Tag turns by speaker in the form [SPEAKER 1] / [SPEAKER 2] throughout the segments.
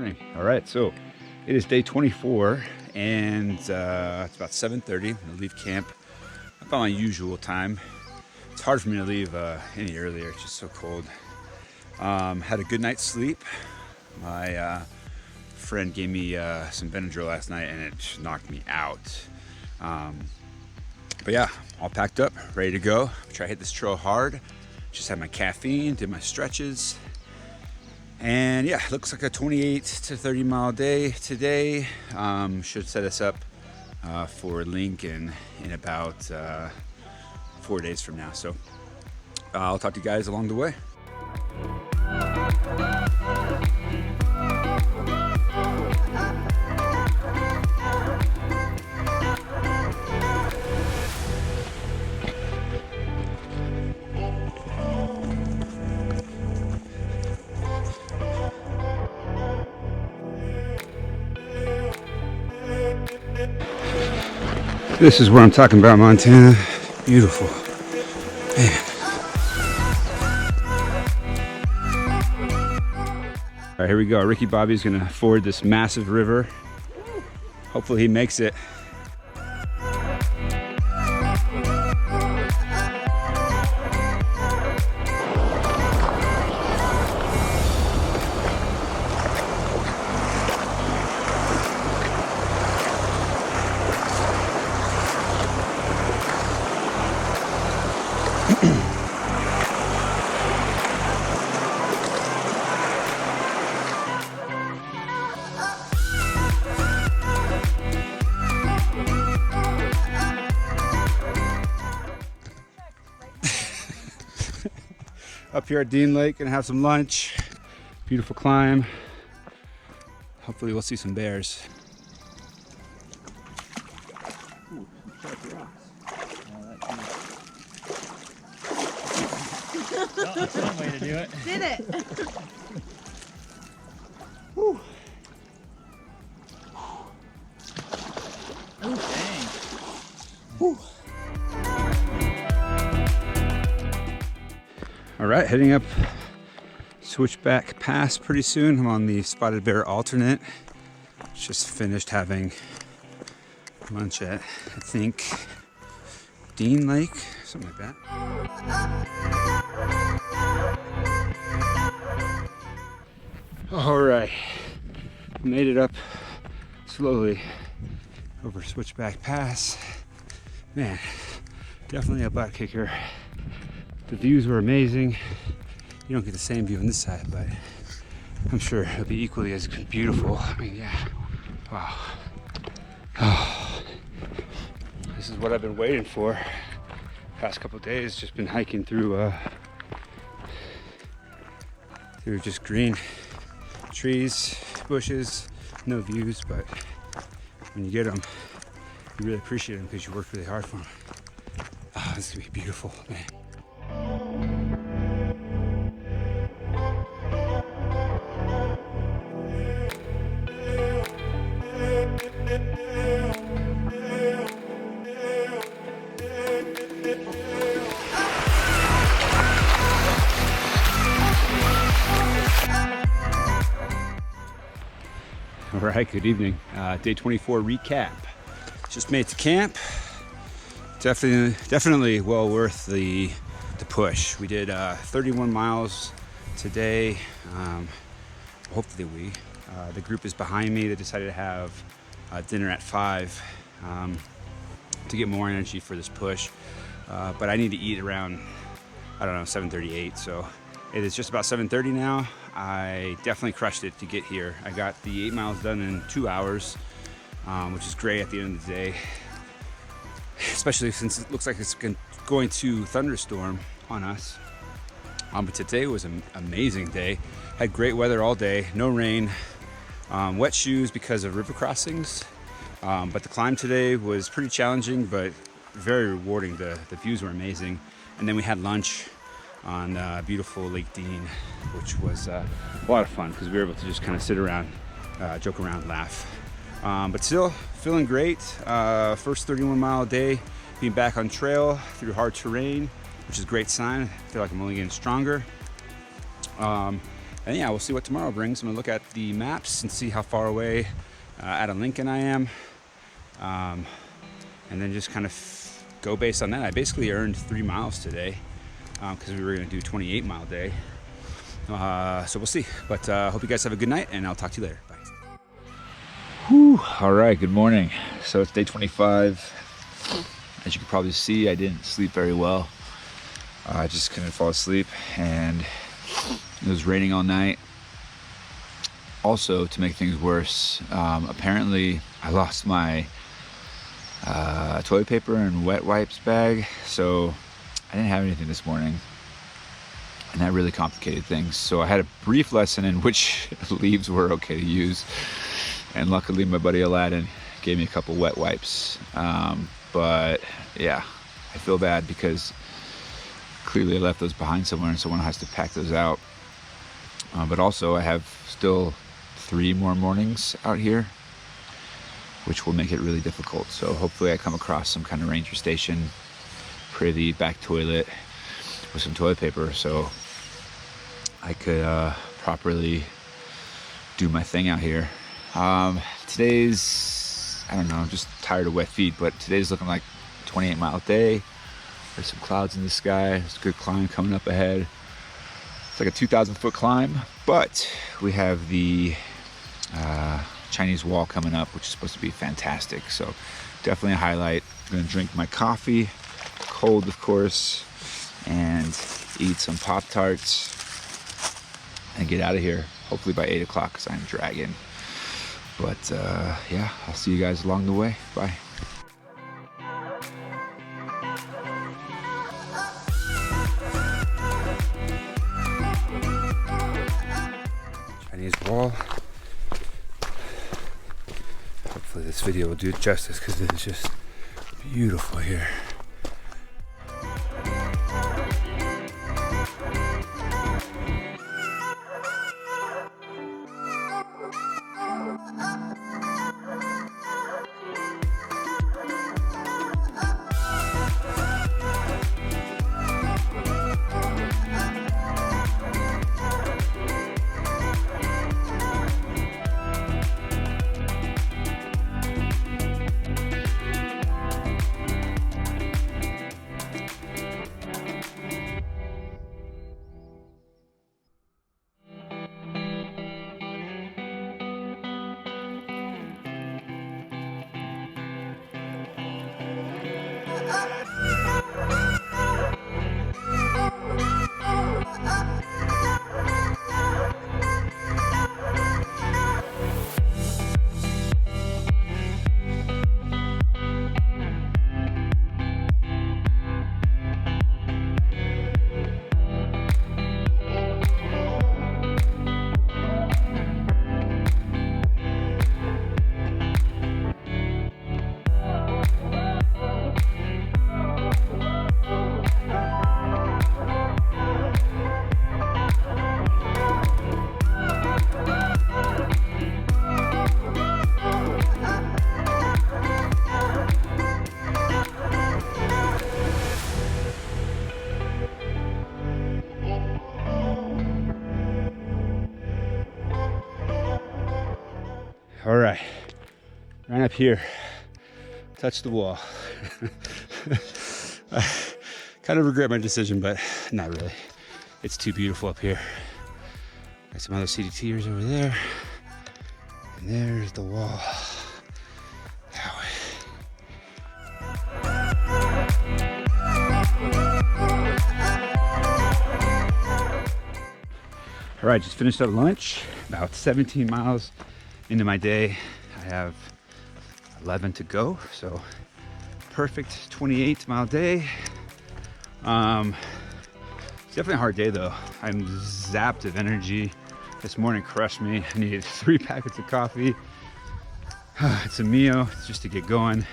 [SPEAKER 1] morning. All right, so it is day 24 and it's about 7:30. I'm gonna leave camp about my usual time. It's hard for me to leave any earlier, it's just so cold. Had a good night's sleep. My friend gave me some Benadryl last night and it just knocked me out. But yeah, all packed up, ready to go. Try to hit this trail hard. Just had my caffeine, did my stretches. And yeah, looks like a 28 to 30 mile day today. Should set us up for Lincoln in about 4 days from now. So I'll talk to you guys along the way. This is where I'm talking about, Montana. Beautiful. Man. All right, here we go. Ricky Bobby's gonna ford this massive river. Hopefully he makes it. Up here at Dean Lake, gonna have some lunch. Beautiful climb. Hopefully we'll see some bears.
[SPEAKER 2] Ooh, sharp rocks. Well, that's one way to do it.
[SPEAKER 3] Did it?
[SPEAKER 2] Whew. Oh, dang.
[SPEAKER 1] Whew. All right, heading up Switchback Pass pretty soon. I'm on the Spotted Bear alternate. Just finished having lunch at, I think, Dean Lake, something like that. All right, made it up slowly over Switchback Pass. Man, definitely a butt kicker. The views were amazing. You don't get the same view on this side, but I'm sure it'll be equally as beautiful. I mean, yeah, wow. Oh, this is what I've been waiting for. Past couple of days, just been hiking through just green trees, bushes, no views, but when you get them, you really appreciate them because you worked really hard for them. Oh, this is gonna be beautiful, man. All right, good evening. Day 24 recap. Just made it to camp. Definitely well worth the push. We did 31 miles today. Hopefully the group is behind me. They decided to have dinner at 5 to get more energy for this push. But I need to eat around, I don't know, 7:38. So it is just about 7:30 now. I definitely crushed it to get here. I got the 8 miles done in 2 hours, which is great at the end of the day. Especially since it looks like it's going to thunderstorm on us. But today was an amazing day. Had great weather all day, no rain, wet shoes because of river crossings. But the climb today was pretty challenging, but very rewarding. The views were amazing. And then we had lunch on beautiful Lake Dean, which was a lot of fun because we were able to just kind of sit around, joke around, laugh. But still feeling great. First 31 mile day, being back on trail through hard terrain, which is a great sign. I feel like I'm only getting stronger. And yeah, we'll see what tomorrow brings. I'm gonna look at the maps and see how far away Adon Lincoln I am. And then just kind of go based on that. I basically earned 3 miles today because we were gonna do a 28-mile day. So we'll see. But hope you guys have a good night, and I'll talk to you later. Bye.
[SPEAKER 3] Whew. All right, good morning. So it's day 25. As you can probably see, I didn't sleep very well. I just couldn't fall asleep, and it was raining all night. Also, to make things worse, apparently I lost my toilet paper and wet wipes bag, so I didn't have anything this morning, and that really complicated things. So I had a brief lesson in which leaves were okay to use, and luckily my buddy Aladdin gave me a couple wet wipes. But yeah, I feel bad because clearly I left those behind somewhere, and someone has to pack those out. But also I have still 3 more mornings out here, which will make it really difficult. So hopefully I come across some kind of ranger station, privy, back toilet with some toilet paper, so I could properly do my thing out here. Today's, I don't know, I'm just tired of wet feet, but today's looking like a 28-mile day. There's some clouds in the sky. There's a good climb coming up ahead. It's like a 2,000-foot climb, but we have the Chinese wall coming up, which is supposed to be fantastic. So definitely a highlight. I'm gonna drink my coffee, cold of course, and eat some Pop-Tarts and get out of here. Hopefully by 8 o'clock, because I'm dragging. But yeah, I'll see you guys along the way. Bye.
[SPEAKER 1] Chinese wall. Hopefully this video will do it justice, because it is just beautiful here. All right, right up here, touch the wall. I kind of regret my decision, but not really. It's too beautiful up here. Got some other CDTers over there, and there's the wall. That way. All right, just finished up lunch, about 17 miles into my day. I have 11 to go, so perfect 28-mile day. It's definitely a hard day though. I'm zapped of energy. This morning crushed me. I needed 3 packets of coffee. It's a Mio just to get going.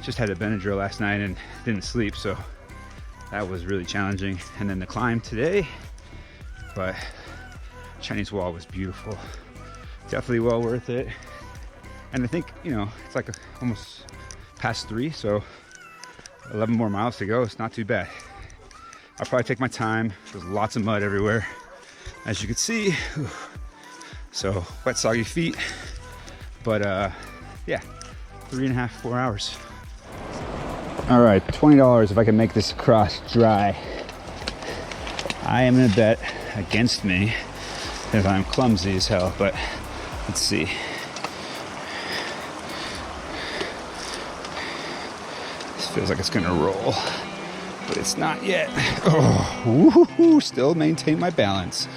[SPEAKER 1] Just had a Benadryl last night and didn't sleep, so that was really challenging. And then the climb today, but Chinese wall was beautiful. Definitely well worth it. And I think, you know, it's like almost past 3, so 11 more miles to go. It's not too bad. I'll probably take my time. There's lots of mud everywhere. as you can see. So wet, soggy feet, but yeah, 3.5, 4 hours. All right, $20 if I can make this cross dry. I am gonna bet against me if I'm clumsy as hell, but let's see. This feels like it's gonna roll, but it's not yet. Oh, woo-hoo-hoo, still maintain my balance.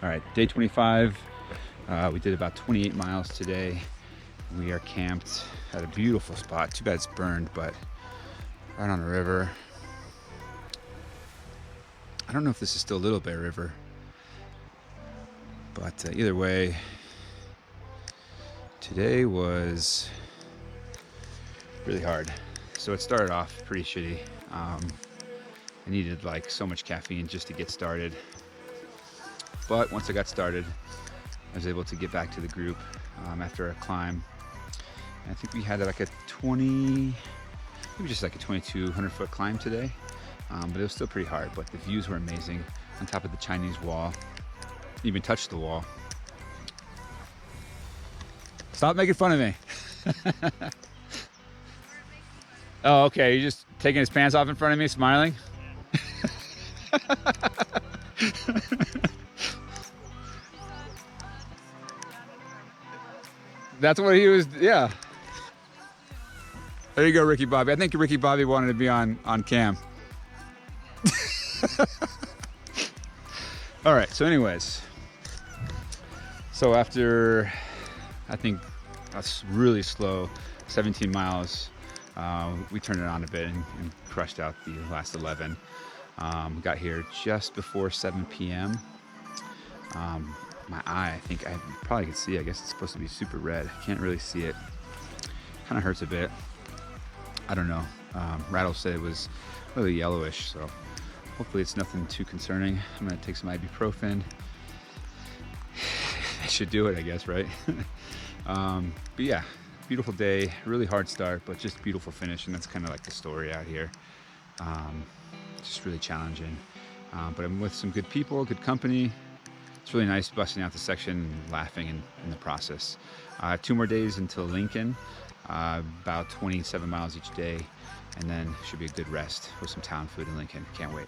[SPEAKER 1] All right, day 25. We did about 28 miles today. We are camped at a beautiful spot. Too bad it's burned, but right on the river. I don't know if this is still Little Bear River, but either way, today was really hard. So it started off pretty shitty. I needed like so much caffeine just to get started. But once I got started, I was able to get back to the group after a climb. And I think we had like a 2,200 foot climb today. But it was still pretty hard, but the views were amazing. On top of the Chinese wall, even touched the wall. Stop making fun of me. Oh, okay, you're just taking his pants off in front of me, smiling? That's what he was, yeah. There you go, Ricky Bobby. I think Ricky Bobby wanted to be on cam. All right, so anyways. So after, I think, a really slow 17 miles, we turned it on a bit and crushed out the last 11. We got here just before 7 p.m. My eye, I think I probably can see, I guess it's supposed to be super red. I can't really see it. Kind of hurts a bit. I don't know. Rattle said it was really yellowish, so hopefully it's nothing too concerning. I'm gonna take some ibuprofen. I should do it, I guess, right? But yeah, beautiful day, really hard start, but just beautiful finish, and that's kind of like the story out here. Just really challenging. But I'm with some good people, good company. It's really nice busting out the section and laughing in the process. 2 more days until Lincoln, about 27 miles each day, and then should be a good rest with some town food in Lincoln. Can't wait.